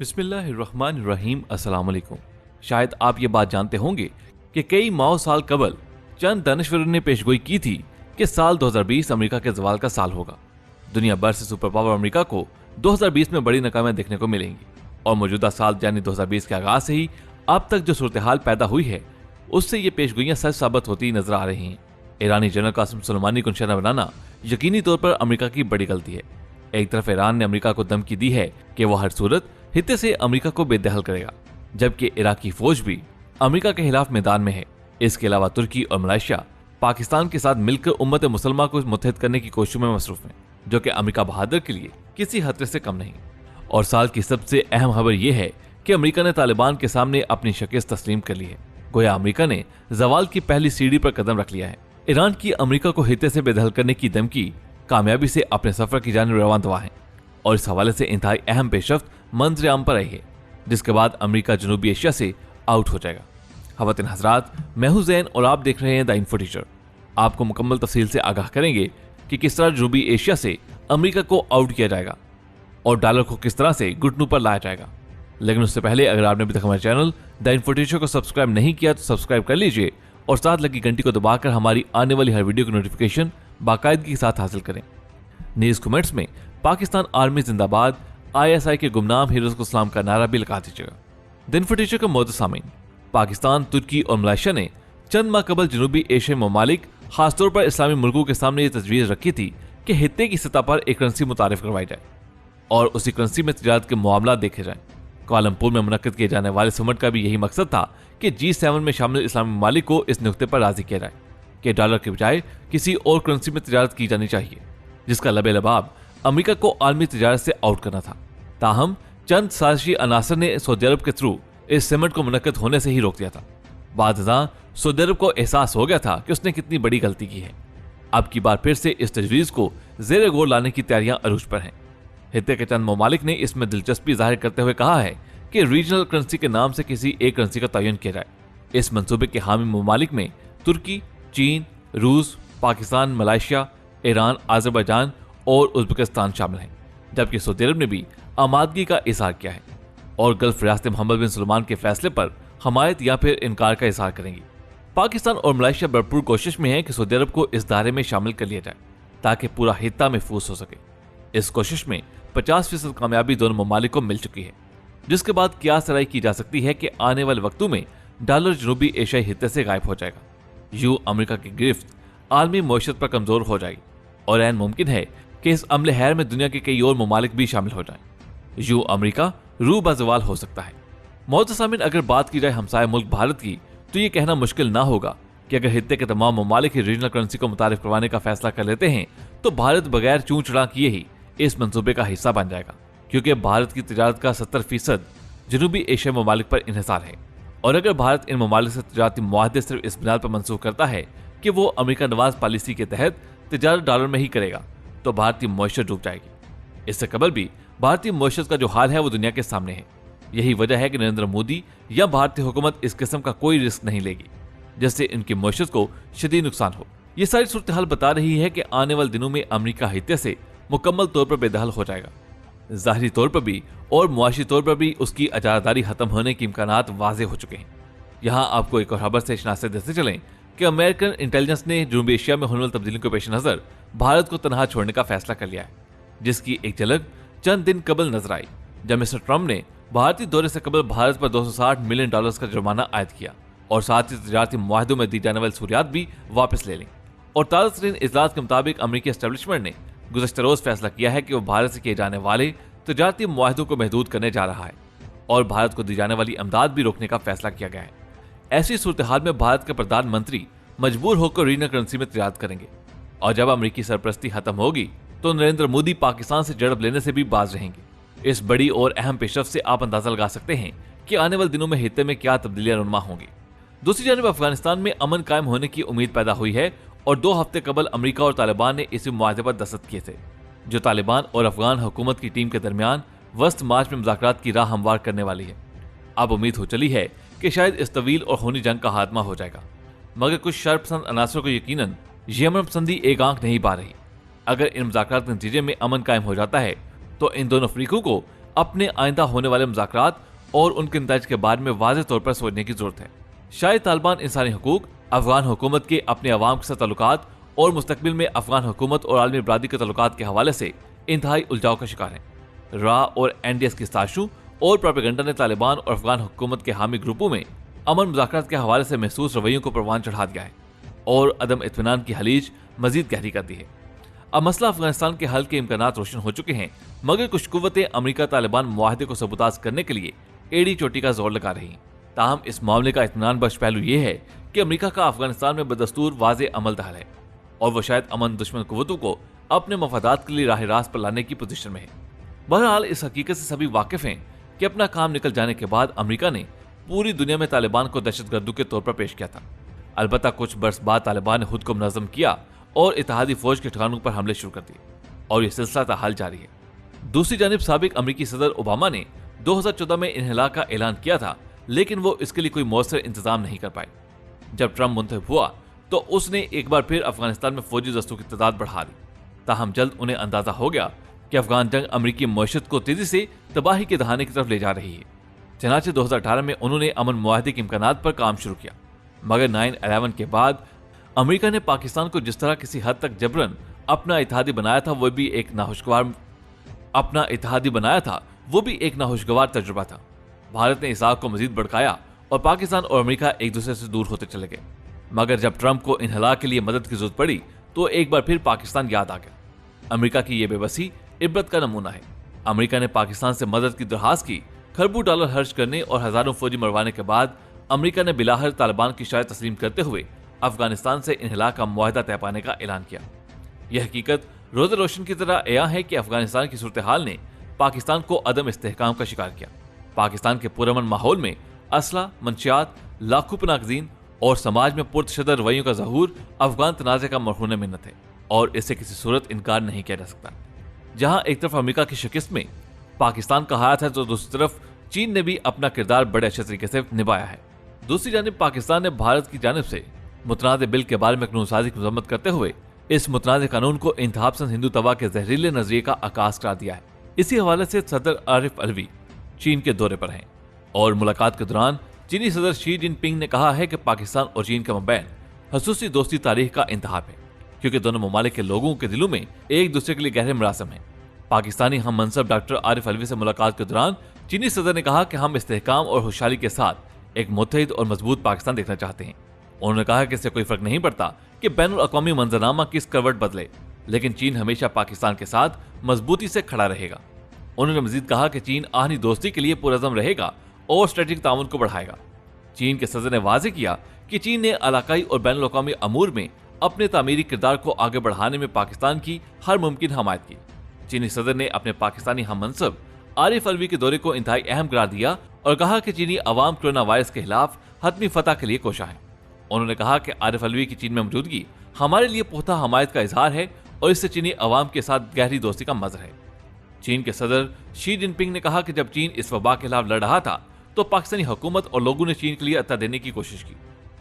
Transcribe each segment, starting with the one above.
बिस्मिल्लाहिर्रहमानिर्रहीम। अस्सलाम वालेकुम। शायद आप ये बात जानते होंगे कि कई माओ साल कबल चंद दानिशवरों ने पेशगोई की थी कि साल 2020 अमेरिका के जवाल का साल होगा। दुनिया भर से सुपर पावर अमेरिका को 2020 में बड़ी नाकामियां देखने को मिलेंगी और मौजूदा साल यानी 2020 के आगाज से ही अब तक जो सूरत हाल पैदा हुई है उससे ये पेशगोइयां सच साबित होती नजर आ रही हैं। ईरानी जनरल कासिम सुलेमानी को निशाना बनाना यकीनी तौर पर अमेरिका की बड़ी गलती है। एक तरफ ईरान ने अमेरिका को धमकी दी है कि वह हर सूरत हित्ते से अमेरिका को बेदखल करेगा, जबकि इराकी फौज भी अमेरिका के खिलाफ मैदान में है। इसके अलावा तुर्की और मलेशिया पाकिस्तान के साथ मिलकर उम्मत मुसलमान को मुत्तहिद करने की कोशिशों में मसरूफ हैं, जो कि अमेरिका बहादुर के लिए किसी खतरे से कम नहीं। और साल की सबसे अहम खबर यह है कि अमेरिका ने तालिबान के सामने अपनी शिकस्त तस्लीम कर ली है। गोया अमेरिका ने जवाल की पहली सीढ़ी पर कदम रख लिया है। ईरान की अमेरिका को हित्ते से बेदखल करने की धमकी कामयाबी से अपने सफर की जानिब रवान हुआ है और इस हवाले से इंतहाई अहम पेशरफ्त मंजर आम पर आई है, जिसके बाद अमेरिका जनूबी एशिया से आउट हो जाएगा। खवातीन हजरात, मैं हूं ज़ैन और आप देख रहे हैं द इन्फो टीचर। आपको मुकम्मल तफसील से आगाह करेंगे कि किस तरह जनूबी एशिया से अमेरिका को आउट किया जाएगा और डॉलर को किस तरह से घुटनों पर लाया जाएगा। लेकिन उससे पहले अगर आपने अभी तक हमारे चैनल द इन्फो टीचर को सब्सक्राइब नहीं किया तो सब्सक्राइब कर लीजिए और साथ लगी घंटी को दबाकर हमारी आने वाली हर वीडियो की नोटिफिकेशन बाकायदगी के साथ हासिल करें। न्यूज कमेंट्स में पाकिस्तान आर्मी जिंदाबाद, ISI के गुमनाम हीरोज को सलाम का नारा भी लगा दीजिएगा। द इन्फो टीचर के मोहतरम सामीन, पाकिस्तान, तुर्की और मलेशिया ने चंद माह कबल जनूबी एशियाई ममालिक खासतौर पर इस्लामी मुल्कों के सामने ये तजवीज़ रखी थी कि हित्ते की सतह पर एक करेंसी मुतारिफ करवाई जाए और उसी करेंसी में तिजारत के मामला देखे जाएं। कुआलालंपुर में मुनक्किद किए जाने वाले समिट का भी यही मकसद था कि G7 में शामिल इस्लामी ममालिक को इस नुक्ते पर राजी किया जाए कि डॉलर के बजाय किसी और करेंसी में तिजारत की जानी चाहिए, जिसका लबे-लबाब अमेरिका को आलमी तिजारत से आउट करना था। ताहम चंद साजिशी अनासर ने सऊदी अरब के थ्रू इस समिट को मुनक्किद होने से ही रोक दिया था। बाद सऊदी अरब को एहसास हो गया था कि उसने कितनी बड़ी गलती की है। अब की बार फिर से इस तजवीज़ को ज़ेर गौर लाने की तैयारियां अरूज पर हैं। हित्ते के चंद ममालिक ने इसमें दिलचस्पी जाहिर करते हुए कहा है कि रीजनल करेंसी के नाम से किसी एक करेंसी का तयन किया जाए। इस मंसूबे के हामी ममालिक में तुर्की, चीन, रूस, पाकिस्तान, मलेशिया, ईरान, अजरबैजान और उज्बेकिस्तान शामिल हैं, जबकि सऊदी अरब ने भी आमादगी का इजहार किया है और गल्फ रियासत मोहम्मद बिन सलमान के फैसले पर हमायत या फिर इनकार का इजहार करेंगी। पाकिस्तान और मलेशिया भरपूर कोशिश में है कि सऊदी अरब को इस दायरे में शामिल कर लिया जाए ताकि पूरा हित्ता महफूज हो सके। इस कोशिश में 50% कामयाबी दोनों ममालिक को मिल चुकी है, जिसके बाद कियास राय की जा सकती है कि आने वाले वक्तों में डॉलर जनूबी एशियाई हित्ते से गायब हो जाएगा। यूं अमेरिका की गिरफ्त आलमी मईशत पर कमजोर हो जाएगी और ऐन मुमकिन है कि इस अमले हैर में दुनिया के कई और ममालिक भी शामिल हो जाएं। यूं अमेरिका रू बाज़वाल हो सकता है। मोहतरम सामीन, अगर बात की जाए हमसाया मुल्क भारत की तो ये कहना मुश्किल ना होगा कि अगर हित्ते के तमाम ममालिक रीजनल करेंसी को मुतारिफ करवाने का फैसला कर लेते हैं तो भारत बगैर चूं चढ़ा किए ही इस मंसूबे का हिस्सा बन जाएगा, क्योंकि भारत की तिजारत का 70% जनूबी एशियाई ममालिक पर इन्हिसार है। और अगर भारत इन ममालिक से तिजारती मुआहदे सिर्फ इस बुनियाद पर मंसूख करता है कि वो अमेरिका नवाज पॉलिसी के तहत तिजारत डॉलर में ही करेगा तो भारतीय मईशत डूब जाएगी। इससे कबल भी भारतीय मईशत का जो हाल है वो दुनिया के सामने है। यही वजह है कि नरेंद्र मोदी या भारतीय हुकूमत इस किस्म का कोई रिस्क नहीं लेगी जिससे इनकी मईशत को शदीद नुकसान हो। ये सारी सूरत हाल बता रही है कि आने वाले दिनों में अमेरिका हित्ते से मुकम्मल तौर पर बेदखल हो जाएगा। ज़ाहिरी तौर पर भी और मुआशी तौर पर भी उसकी अजादारी खत्म होने के इम्कानात वाजे हो चुके हैं। यहाँ आपको एक और खबर से शनाख्त देते चलें कि अमेरिकन इंटेलिजेंस ने जनूबी एशिया में होने वाली तब्दीलियों के पेश नज़र भारत को तनहा छोड़ने का फैसला कर लिया है, जिसकी एक झलक चंद दिन कबल नजर आई जब मिस्टर ट्रंप ने भारतीय दौरे से कबल भारत पर $260 मिलियन का जुर्माना आयद किया और साथ ही तजारती मुआहदों में दी जाने वाली सहूलियात भी वापस ले ली। और ताज़ा तरीन इजलास के मुताबिक अमेरिकी एस्टेब्लिशमेंट ने गुज़श्ता रोज फैसला किया है कि वो भारत से किए जाने वाले तजारती मुआहदों को महदूद करने जा रहा है और भारत को दी जाने वाली इमदाद भी रोकने का फैसला किया गया है। ऐसी सूरत हाल में भारत के प्रधानमंत्री मजबूर होकर रीजनल करेंसी में तिजारत करेंगे और जब अमेरिकी सरपरस्ती खत्म होगी तो नरेंद्र मोदी पाकिस्तान से झड़प लेने से भी बाज रहेंगे। इस बड़ी और अहम पेशरफ्त से आप अंदाजा लगा सकते हैं कि आने वाले दिनों में हित्ते में क्या तब्दीलियां रुनमा होंगी। दूसरी जानब अफगानिस्तान में अमन कायम होने की उम्मीद पैदा हुई है और 2 हफ्ते कबल अमेरिका और तालिबान ने इसी मुआहदे पर दस्तखत किए थे, जो तालिबान और अफगान हुकूमत की टीम के दरमियान वस्त मार्च में मुज़ाकरात की राह हमवार करने वाली है। अब उम्मीद हो चली है कि शायद इस तवील और खूनी जंग का खात्मा हो जाएगा, मगर कुछ शर्पसंद अनासरों को यकीनन ये अमन पसंदी एक आंख नहीं पा रही। अगर इन मुज़ाकरात के नतीजे में अमन कायम हो जाता है तो इन दोनों अफ्रीकों को अपने आइंदा होने वाले मुज़ाकरात और उनके नतीजे के बारे में वाज़ेह तौर पर सोचने की जरूरत है। शायद तालिबान इंसानी हकूक, अफगान हुकूमत के अपने अवाम के साथ ताल्लुकात और मुस्तकबिल में अफगान हुकूमत और आलमी बरादरी के ताल्लुकात के हवाले से इंतहाई उलझाव का शिकार है। रा और एनडीएस की साजिशों और प्रोपेगेंडा ने तालिबान और अफगान हुकूमत के हामी ग्रुपों में अमन मुज़ाकरात के हवाले से महसूस रवैयों को परवान चढ़ा दिया है और अदम इत्मीनान की हलीज मजीद गहरी कर दी है। अब मसला अफगानिस्तान के हल के इम्कानात रोशन हो चुके हैं, मगर कुछ कुव्वतें अमेरिका तालिबान मुआहदे को सबूताज करने के लिए एड़ी चोटी का जोर लगा रही हैं। ताहम इस मामले का इत्मीनान बख्श पहलू यह है कि अमेरिका का अफगानिस्तान में बदस्तूर वाज़ेह अमल दखल है और वह शायद अमन दुश्मन कुव्वतों को अपने मफादात के लिए राह रास्त पर लाने की पोजीशन में है। बहरहाल इस हकीकत से सभी वाकिफ हैं कि अपना काम निकल जाने के बाद अमेरिका ने पूरी दुनिया में तालिबान को दहशतगर्दों के तौर पर पेश किया था। अलबत्ता कुछ बरस बाद तालिबान ने खुद को मुनज़्ज़म किया और इत्तेहादी फौज के ठिकानों पर हमले शुरू कर दिए और यह सिलसिला ताहाल जारी है। दूसरी जानिब साबिक अमेरिकी सदर ओबामा ने 2014 में इन्हिला का ऐलान किया था, लेकिन वो इसके लिए कोई मौसर इंतजाम नहीं कर पाए। जब ट्रंप मुंतखब हुआ तो उसने एक बार फिर अफगानिस्तान में फौजी दस्तों की तादाद बढ़ा दी। ताहम जल्द उन्हें अंदाजा हो गया कि अफगान जंग अमेरिकी मईशत को तेजी से तबाही के दहाने की तरफ ले जा रही है। चनाचे 2018 में उन्होंने अमन मुआहदे के इम्कानात पर काम शुरू किया, मगर 9/11 के बाद अमेरिका ने पाकिस्तान को जिस तरह किसी हद तक जबरन अपना इत्तेहादी बनाया था वो भी एक नाखुशगवार तजुर्बा था। भारत ने इस आग को मजीद भड़काया और पाकिस्तान और अमेरिका एक दूसरे से दूर होते चले गए। मगर जब ट्रंप को इन्हिला के लिए मदद की जरूरत पड़ी तो एक बार फिर पाकिस्तान याद आ गया। अमेरिका की यह बेबसी इबरत का नमूना है। अमेरिका ने पाकिस्तान से मदद की दरखास्त की, खरबों डॉलर खर्च करने और हजारों फौजी मरवाने के बाद अमेरिका ने बिलाहर तालिबान की शायद तस्लीम करते हुए अफगानिस्तान से इन्हिला का मुआहदा तय पाने का ऐलान किया। यह हकीकत रोज़ रोशन की तरह अया है कि अफगानिस्तान की सूरत हाल ने पाकिस्तान को अदम इस्तेहकाम का शिकार किया। पाकिस्तान के पुरअमन माहौल में असला, मंशियात, लाखों पनागज़ीन और समाज में पुरतशद्दद रवैयों का ज़हूर अफगान तनाज़े का मरहून मिन्नत है और इससे किसी सूरत इनकार नहीं किया जा सकता। जहां एक तरफ अमेरिका की शिकस्त में पाकिस्तान का हाथ है तो दूसरी तरफ चीन ने भी अपना किरदार बड़े अच्छे तरीके से निभाया है। दूसरी जानिब पाकिस्तान ने भारत की जानिब से मुतनाज़ बिल के बारे में कानूनसाज़ी की मज़म्मत करते हुए इस मुतनाज़ कानून को इंतहापसंद हिंदू तवा के जहरीले नजरिए का आकाश करार दिया है। इसी हवाले से सदर आरिफ अलवी चीन के दौरे पर हैं और मुलाकात के दौरान चीनी सदर शी जिनपिंग ने कहा है कि पाकिस्तान और चीन के मबैन खसूसी दोस्ती तारीख का इंतहाब है, क्योंकि दोनों ममालिक के लोगों के दिलों में एक दूसरे के लिए गहरे मरासम हैं। पाकिस्तानी हम मनसब डॉक्टर आरिफ अलवी से मुलाकात के दौरान चीनी सदर ने कहा कि हम इस्तेहकाम और खुशहाली के साथ एक मुत्तहिद और मजबूत पाकिस्तान देखना चाहते हैं। उन्होंने कहा कि इससे कोई फर्क नहीं पड़ता कि बैनुल अक़वामी मंजरनामा किस करवट बदले, लेकिन चीन हमेशा पाकिस्तान के साथ मजबूती से खड़ा रहेगा। उन्होंने मजीद कहा कि चीन आहनी दोस्ती के लिए पुरअज़म रहेगा और स्ट्रेटेजिक ताउन को बढ़ाएगा। चीन के सदर ने वाज़ेह किया कि चीन ने इलाकाई और बैनुल अक़वामी अमूर में अपने तामीरी किरदार को आगे बढ़ाने में पाकिस्तान की हर मुमकिन हमायत की। चीनी सदर ने अपने पाकिस्तानी हम मनसब आरिफ अलवी के दौरे को इंतहाई अहम करार दिया और कहा कि चीनी अवाम कोरोना वायरस के खिलाफ हतमी फतह के लिए कोशा है। उन्होंने कहा कि आरिफ अलवी की चीन में मौजूदगी हमारे लिए पुख्ता हमायत का इजहार है और इससे चीनी अवाम के साथ गहरी दोस्ती का मज़हर है। चीन के सदर शी जिनपिंग ने कहा कि जब चीन इस वबा के खिलाफ लड़ रहा था तो पाकिस्तानी हुकूमत और लोगों ने चीन के लिए अता देने की कोशिश की,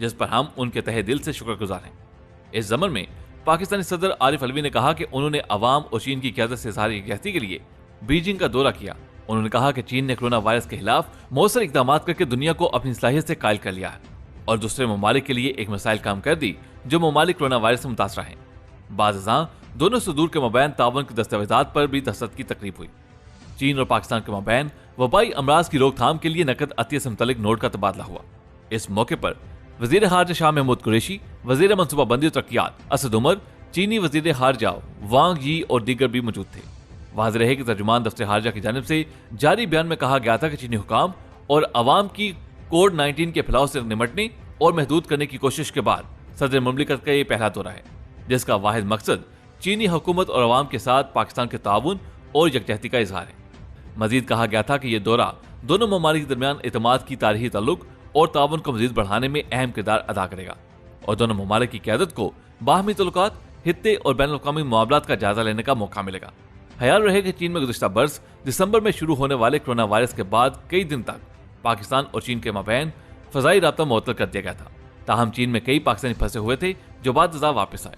जिस पर हम उनके तहे दिल से शुक्रगुजार हैं। इस ज़मन में पाकिस्तानी सदर आरिफ अलवी ने कहा कि उन्होंने अवाम और चीन की क़यादत से इज़हार यकजहती के लिए बीजिंग का दौरा किया। उन्होंने कहा कि चीन ने कोरोना वायरस के खिलाफ मौसर इक़दामात करके दुनिया को अपनी सलाहियत से कायल कर लिया है और दूसरे ममालिक के लिए एक मिसाइल काम कर दी जो ममालिक कोरोना वायरस से मुतासरा हैं। बाज़ दोनों सदूर के मबैन तावन के दस्तावेजात पर भी दस्तखत की तकरीब हुई। चीन और पाकिस्तान के मबैन वबाई अमराज की रोकथाम के लिए नकद अतिया से मुतल्लिक नोट का तबादला हुआ। इस मौके पर वज़ीर खारजा शाह महमूद कुरैशी, वज़ीर मनसूबाबंदी और तरक्कियात असद उमर, चीनी वज़ीर खारजा वांग यी और दीगर भी मौजूद थे। वाज़ेह रहे कि तर्जुमान दफ्तर खारजा की जानिब से जारी बयान में कहा गया था कि चीनी हुकाम और अवाम की कोविड-19 के फैलाव से निपटने और महदूद करने की कोशिश के बाद सदर मुमलिकत का ये पहला दौरा है, जिसका वाहिद मकसद चीनी हुकूमत और अवाम के साथ पाकिस्तान के ताउन और यकजहती का इजहार है। मजीद कहा गया था कि यह दौरा दोनों ममालिक के दरमियान एतमाद की तारीखी ताल्लुक और ताउन को मजीद बढ़ाने में अहम किरदार अदा करेगा और दोनों ममालिक की क़यादत को बाहमी तल्लुकात, हित्ते और बैनुल-अक़वामी मामलात का जायजा लेने का मौका मिलेगा। ख्याल रहे कि चीन में गुज़िश्ता बरस दिसंबर में शुरू होने वाले कोरोना वायरस के बाद कई दिन तक पाकिस्तान और चीन के मबैन फ़ज़ाई राब्ता मुअत्तल कर दिया गया था। ताहम चीन में कई पाकिस्तानी फंसे हुए थे जो बाद वापस आए।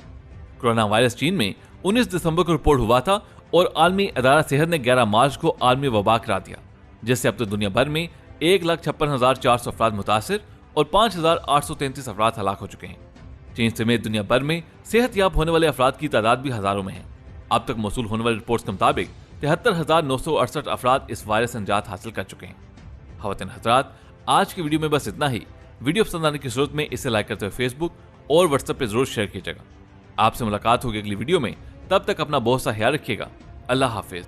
कोरोना वायरस चीन में 19 दिसंबर को रिपोर्ट हुआ था और आलमी अदारा सेहत ने 11 मार्च को आलमी वबा करार दिया, जिससे अब तक दुनिया भर में 1,56,400 अफराद मुतासिर और 5,833 अफराद हलाक हो चुके हैं। चीन समेत दुनिया भर में सेहतयाब होने वाले अफराद की तादाद भी हजारों में है। अब तक मौसूल होने वाली रिपोर्ट्स के मुताबिक 73,968 अफराद इस वायरस से निजात हासिल कर चुके हैं। ख़वातीन हज़रात, आज की वीडियो में बस इतना ही। वीडियो पसंद आने की सूरत में इसे लाइक करते हुए फेसबुक और व्हाट्सएप पे जरूर शेयर कीजिएगा। आपसे मुलाकात होगी अगली वीडियो में, तब तक अपना बहुत सा ख्याल रखिएगा। अल्लाह हाफिज।